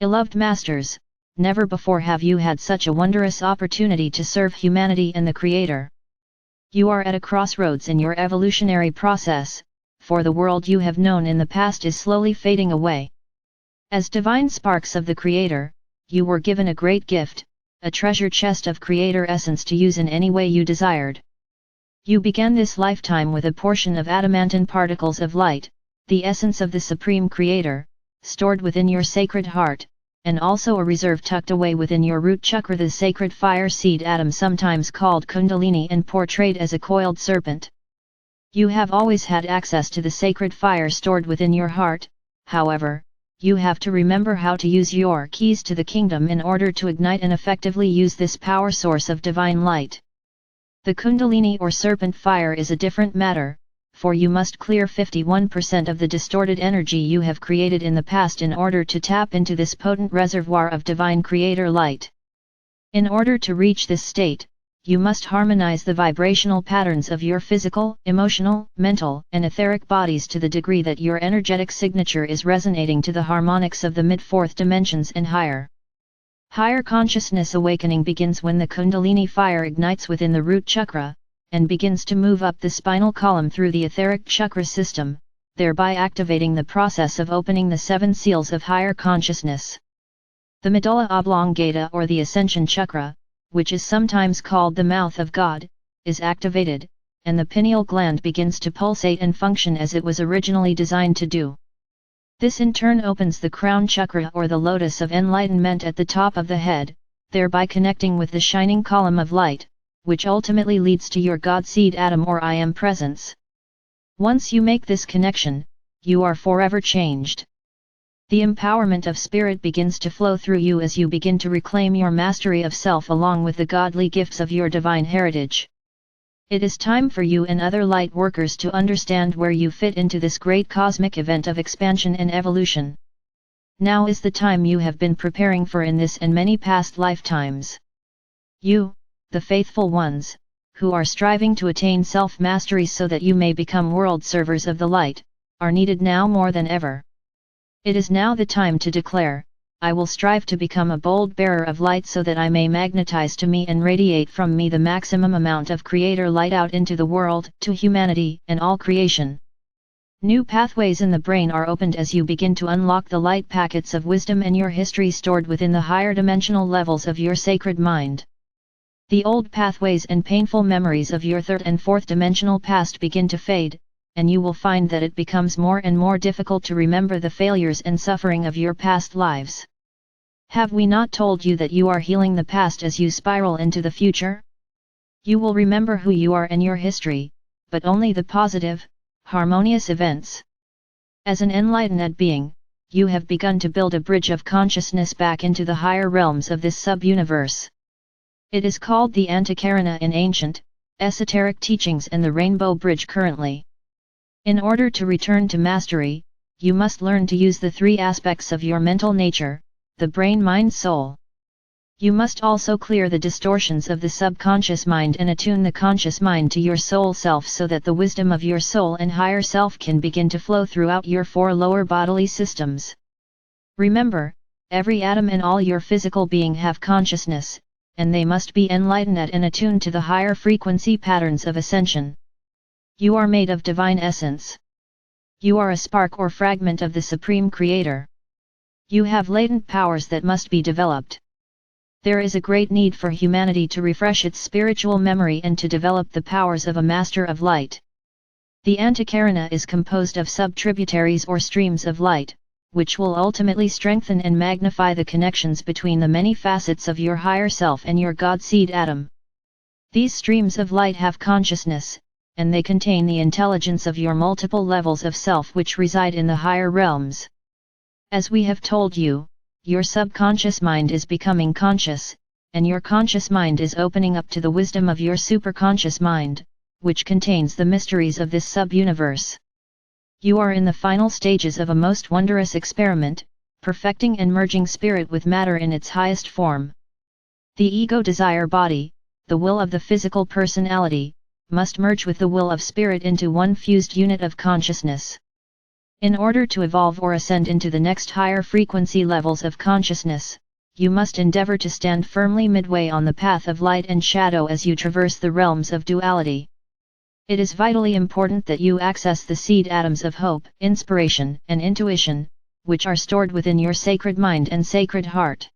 Beloved Masters, never before have you had such a wondrous opportunity to serve humanity and the Creator. You are at a crossroads in your evolutionary process, for the world you have known in the past is slowly fading away. As divine sparks of the Creator, you were given a great gift, a treasure chest of Creator essence to use in any way you desired. You began this lifetime with a portion of adamantine particles of light, the essence of the Supreme Creator, stored within your sacred heart, and also a reserve tucked away within your root chakra, the sacred fire seed atom, sometimes called Kundalini and portrayed as a coiled serpent. You have always had access to the sacred fire stored within your heart. However, you have to remember how to use your keys to the kingdom in order to ignite and effectively use this power source of divine light. The Kundalini or serpent fire is a different matter, for you must clear 51% of the distorted energy you have created in the past in order to tap into this potent reservoir of divine Creator light. In order to reach this state, you must harmonize the vibrational patterns of your physical, emotional, mental, and etheric bodies to the degree that your energetic signature is resonating to the harmonics of the mid-fourth dimensions and higher. Higher consciousness awakening begins when the Kundalini fire ignites within the root chakra, and begins to move up the spinal column through the etheric chakra system, thereby activating the process of opening the 7 seals of higher consciousness. The medulla oblongata or the ascension chakra, which is sometimes called the mouth of God, is activated, and the pineal gland begins to pulsate and function as it was originally designed to do. This in turn opens the crown chakra or the lotus of enlightenment at the top of the head, thereby connecting with the shining column of light, which ultimately leads to your God seed atom or I am presence. Once you make this connection, you are forever changed. The empowerment of spirit begins to flow through you as you begin to reclaim your mastery of self along with the godly gifts of your divine heritage. It is time for you and other light workers to understand where you fit into this great cosmic event of expansion and evolution. Now is the time you have been preparing for in this and many past lifetimes. You, the faithful ones, who are striving to attain self-mastery so that you may become world servers of the light, are needed now more than ever. It is now the time to declare, I will strive to become a bold bearer of light so that I may magnetize to me and radiate from me the maximum amount of Creator light out into the world, to humanity and all creation. New pathways in the brain are opened as you begin to unlock the light packets of wisdom and your history stored within the higher dimensional levels of your sacred mind. The old pathways and painful memories of your third and fourth dimensional past begin to fade, and you will find that it becomes more and more difficult to remember the failures and suffering of your past lives. Have we not told you that you are healing the past as you spiral into the future? You will remember who you are and your history, but only the positive, harmonious events. As an enlightened being, you have begun to build a bridge of consciousness back into the higher realms of this sub-universe. It is called the Antikarana in ancient, esoteric teachings and the Rainbow Bridge currently. In order to return to mastery, you must learn to use the 3 aspects of your mental nature, the brain, mind, soul. You must also clear the distortions of the subconscious mind and attune the conscious mind to your soul self so that the wisdom of your soul and higher self can begin to flow throughout your 4 lower bodily systems. Remember, every atom and all your physical being have consciousness, and they must be enlightened and attuned to the higher frequency patterns of ascension. You are made of divine essence. You are a spark or fragment of the Supreme Creator. You have latent powers that must be developed. There is a great need for humanity to refresh its spiritual memory and to develop the powers of a Master of Light. The Antikarana is composed of sub-tributaries or streams of light, which will ultimately strengthen and magnify the connections between the many facets of your higher self and your God seed atom. These streams of light have consciousness, and they contain the intelligence of your multiple levels of self which reside in the higher realms. As we have told you, your subconscious mind is becoming conscious, and your conscious mind is opening up to the wisdom of your superconscious mind, which contains the mysteries of this sub-universe. You are in the final stages of a most wondrous experiment, perfecting and merging spirit with matter in its highest form. The ego desire body, the will of the physical personality, must merge with the will of spirit into one fused unit of consciousness. In order to evolve or ascend into the next higher frequency levels of consciousness, you must endeavor to stand firmly midway on the path of light and shadow as you traverse the realms of duality. It is vitally important that you access the seed atoms of hope, inspiration, and intuition, which are stored within your sacred mind and sacred heart.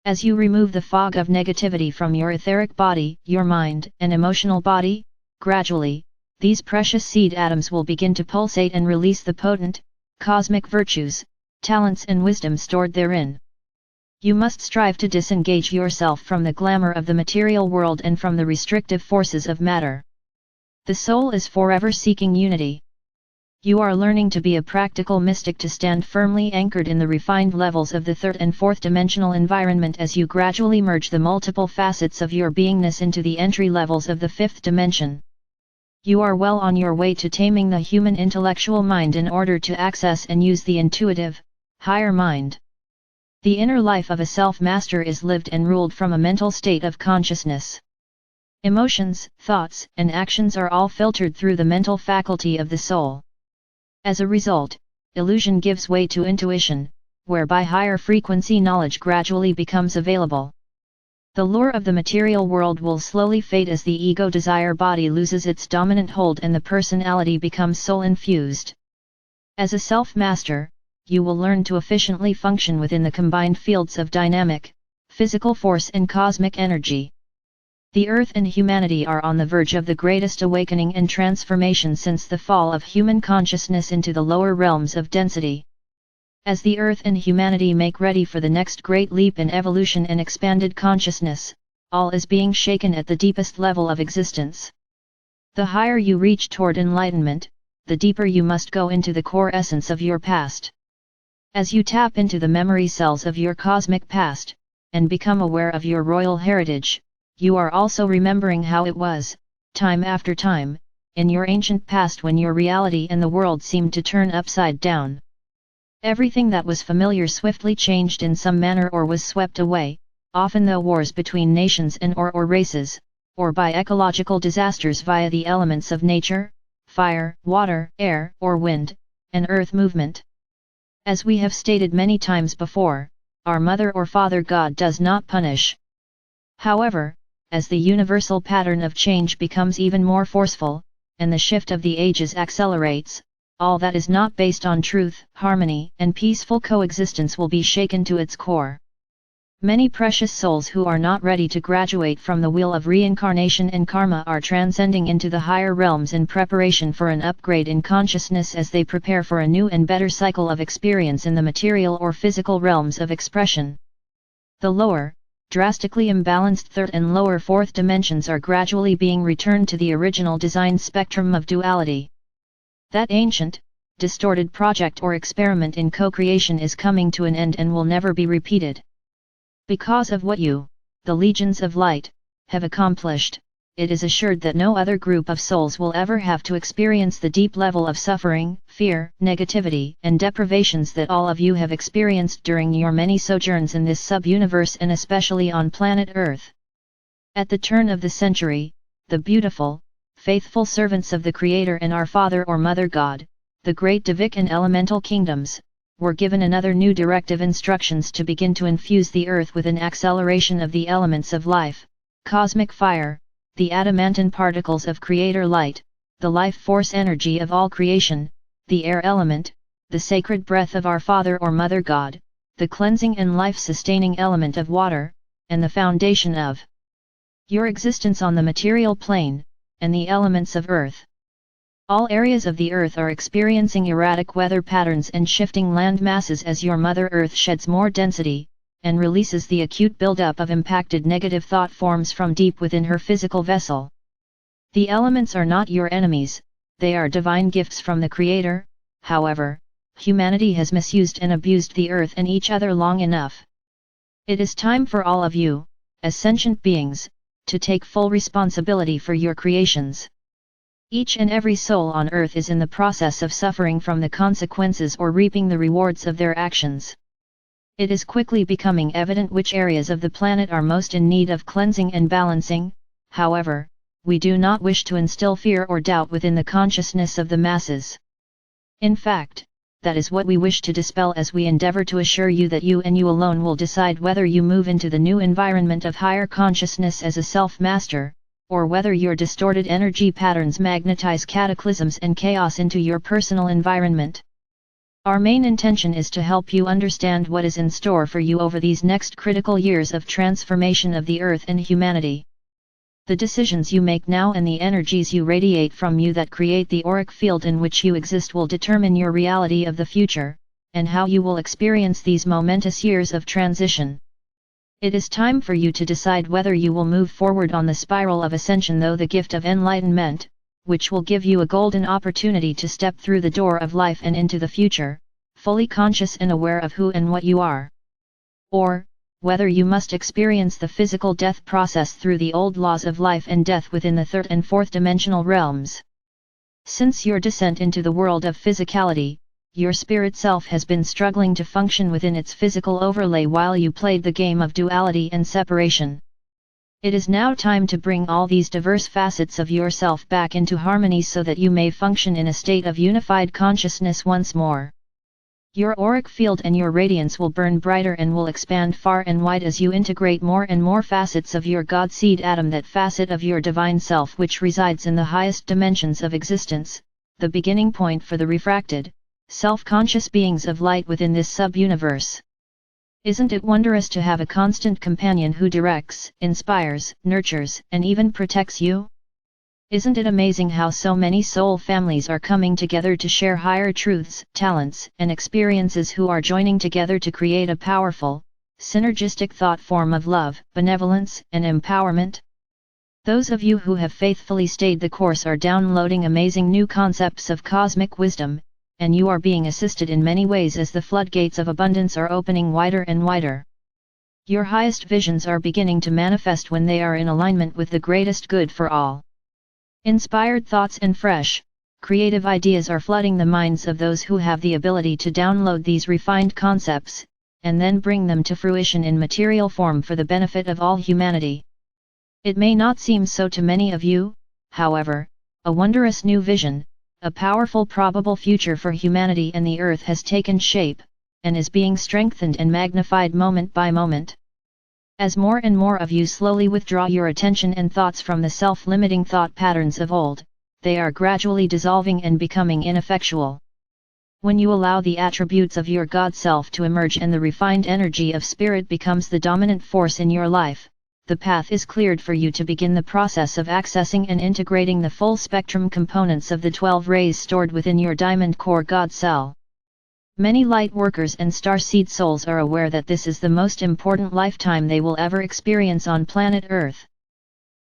As you remove the fog of negativity from your etheric body, your mind, and emotional body, gradually, these precious seed atoms will begin to pulsate and release the potent, cosmic virtues, talents and wisdom stored therein. You must strive to disengage yourself from the glamour of the material world and from the restrictive forces of matter. The soul is forever seeking unity. You are learning to be a practical mystic, to stand firmly anchored in the refined levels of the third and fourth dimensional environment as you gradually merge the multiple facets of your beingness into the entry levels of the fifth dimension. You are well on your way to taming the human intellectual mind in order to access and use the intuitive, higher mind. The inner life of a self-master is lived and ruled from a mental state of consciousness. Emotions, thoughts, and actions are all filtered through the mental faculty of the soul. As a result, illusion gives way to intuition, whereby higher frequency knowledge gradually becomes available. The lure of the material world will slowly fade as the ego desire body loses its dominant hold and the personality becomes soul-infused. As a self-master, you will learn to efficiently function within the combined fields of dynamic, physical force and cosmic energy. The Earth and humanity are on the verge of the greatest awakening and transformation since the fall of human consciousness into the lower realms of density. As the Earth and humanity make ready for the next great leap in evolution and expanded consciousness, all is being shaken at the deepest level of existence. The higher you reach toward enlightenment, the deeper you must go into the core essence of your past. As you tap into the memory cells of your cosmic past, and become aware of your royal heritage, you are also remembering how it was, time after time, in your ancient past when your reality and the world seemed to turn upside down. Everything that was familiar swiftly changed in some manner or was swept away, often through wars between nations and or races, or by ecological disasters via the elements of nature, fire, water, air, or wind, and earth movement. As we have stated many times before, our Mother or Father God does not punish. However, as the universal pattern of change becomes even more forceful, and the shift of the ages accelerates, all that is not based on truth, harmony, and peaceful coexistence will be shaken to its core. Many precious souls who are not ready to graduate from the wheel of reincarnation and karma are transcending into the higher realms in preparation for an upgrade in consciousness as they prepare for a new and better cycle of experience in the material or physical realms of expression. The lower, drastically imbalanced third and lower fourth dimensions are gradually being returned to the original design spectrum of duality. That ancient, distorted project or experiment in co-creation is coming to an end and will never be repeated. Because of what you, the legions of light, have accomplished, it is assured that no other group of souls will ever have to experience the deep level of suffering, fear, negativity, and deprivations that all of you have experienced during your many sojourns in this sub-universe and especially on planet Earth. At the turn of the century, the beautiful, faithful servants of the Creator and our Father or Mother God, the great Divic and elemental kingdoms, were given another new directive instructions to begin to infuse the earth with an acceleration of the elements of life, cosmic fire, the adamantine particles of Creator light, the life force energy of all creation, the air element, the sacred breath of our Father or Mother God, the cleansing and life-sustaining element of water, and the foundation of your existence on the material plane, and the elements of earth. All areas of the earth are experiencing erratic weather patterns and shifting land masses as your Mother Earth sheds more density, and releases the acute buildup of impacted negative thought forms from deep within her physical vessel. The elements are not your enemies, they are divine gifts from the Creator. However, humanity has misused and abused the earth and each other long enough. It is time for all of you, as sentient beings, to take full responsibility for your creations. Each and every soul on earth is in the process of suffering from the consequences or reaping the rewards of their actions. It is quickly becoming evident which areas of the planet are most in need of cleansing and balancing. However, we do not wish to instill fear or doubt within the consciousness of the masses. In fact, that is what we wish to dispel as we endeavor to assure you that you and you alone will decide whether you move into the new environment of higher consciousness as a self-master, or whether your distorted energy patterns magnetize cataclysms and chaos into your personal environment. Our main intention is to help you understand what is in store for you over these next critical years of transformation of the Earth and humanity. The decisions you make now and the energies you radiate from you that create the auric field in which you exist will determine your reality of the future, and how you will experience these momentous years of transition. It is time for you to decide whether you will move forward on the spiral of ascension through the gift of enlightenment, which will give you a golden opportunity to step through the door of life and into the future, fully conscious and aware of who and what you are. Or, whether you must experience the physical death process through the old laws of life and death within the third and fourth dimensional realms. Since your descent into the world of physicality, your spirit self has been struggling to function within its physical overlay while you played the game of duality and separation. It is now time to bring all these diverse facets of yourself back into harmony so that you may function in a state of unified consciousness once more. Your auric field and your radiance will burn brighter and will expand far and wide as you integrate more and more facets of your God seed atom, that facet of your divine self which resides in the highest dimensions of existence, the beginning point for the refracted, self-conscious beings of light within this sub-universe. Isn't it wondrous to have a constant companion who directs, inspires, nurtures, and even protects you? Isn't it amazing how so many soul families are coming together to share higher truths, talents, and experiences, who are joining together to create a powerful, synergistic thought form of love, benevolence, and empowerment? Those of you who have faithfully stayed the course are downloading amazing new concepts of cosmic wisdom, and you are being assisted in many ways as the floodgates of abundance are opening wider and wider. Your highest visions are beginning to manifest when they are in alignment with the greatest good for all. Inspired thoughts and fresh, creative ideas are flooding the minds of those who have the ability to download these refined concepts, and then bring them to fruition in material form for the benefit of all humanity. It may not seem so to many of you, however, a wondrous new vision, a powerful probable future for humanity and the Earth has taken shape, and is being strengthened and magnified moment by moment. As more and more of you slowly withdraw your attention and thoughts from the self-limiting thought patterns of old, they are gradually dissolving and becoming ineffectual. When you allow the attributes of your God self to emerge and the refined energy of spirit becomes the dominant force in your life, the path is cleared for you to begin the process of accessing and integrating the full spectrum components of the 12 rays stored within your diamond core God cell. Many light workers and starseed souls are aware that this is the most important lifetime they will ever experience on planet Earth.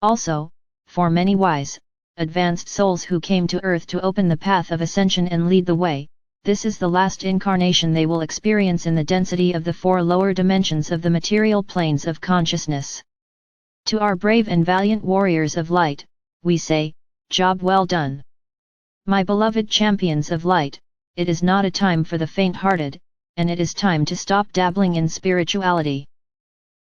Also, for many wise, advanced souls who came to Earth to open the path of ascension and lead the way, this is the last incarnation they will experience in the density of the 4 lower dimensions of the material planes of consciousness. To our brave and valiant warriors of light, we say, job well done. My beloved champions of light, it is not a time for the faint-hearted, and it is time to stop dabbling in spirituality.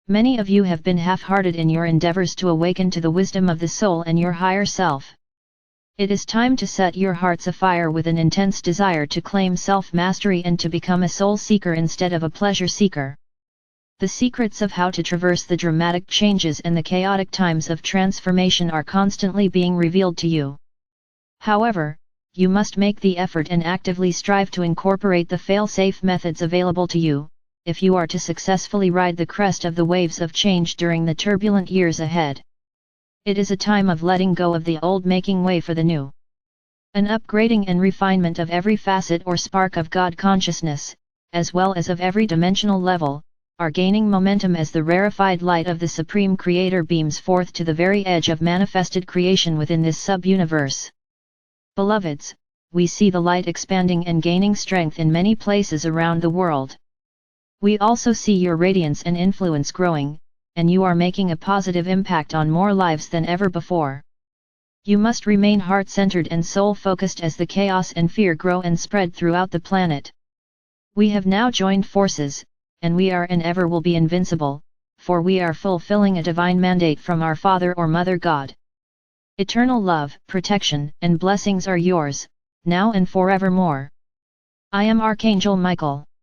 Many of you have been half-hearted in your endeavors to awaken to the wisdom of the soul and your higher self. It is time to set your hearts afire with an intense desire to claim self-mastery and to become a soul seeker instead of a pleasure seeker. The secrets of how to traverse the dramatic changes and the chaotic times of transformation are constantly being revealed to you. However, you must make the effort and actively strive to incorporate the fail-safe methods available to you, if you are to successfully ride the crest of the waves of change during the turbulent years ahead. It is a time of letting go of the old, making way for the new. An upgrading and refinement of every facet or spark of God consciousness, as well as of every dimensional level, are gaining momentum as the rarefied light of the Supreme Creator beams forth to the very edge of manifested creation within this sub-universe. Beloveds, we see the light expanding and gaining strength in many places around the world. We also see your radiance and influence growing, and you are making a positive impact on more lives than ever before. You must remain heart-centered and soul-focused as the chaos and fear grow and spread throughout the planet. We have now joined forces, and we are and ever will be invincible, for we are fulfilling a divine mandate from our Father or Mother God. Eternal love, protection, and blessings are yours, now and forevermore. I am Archangel Michael.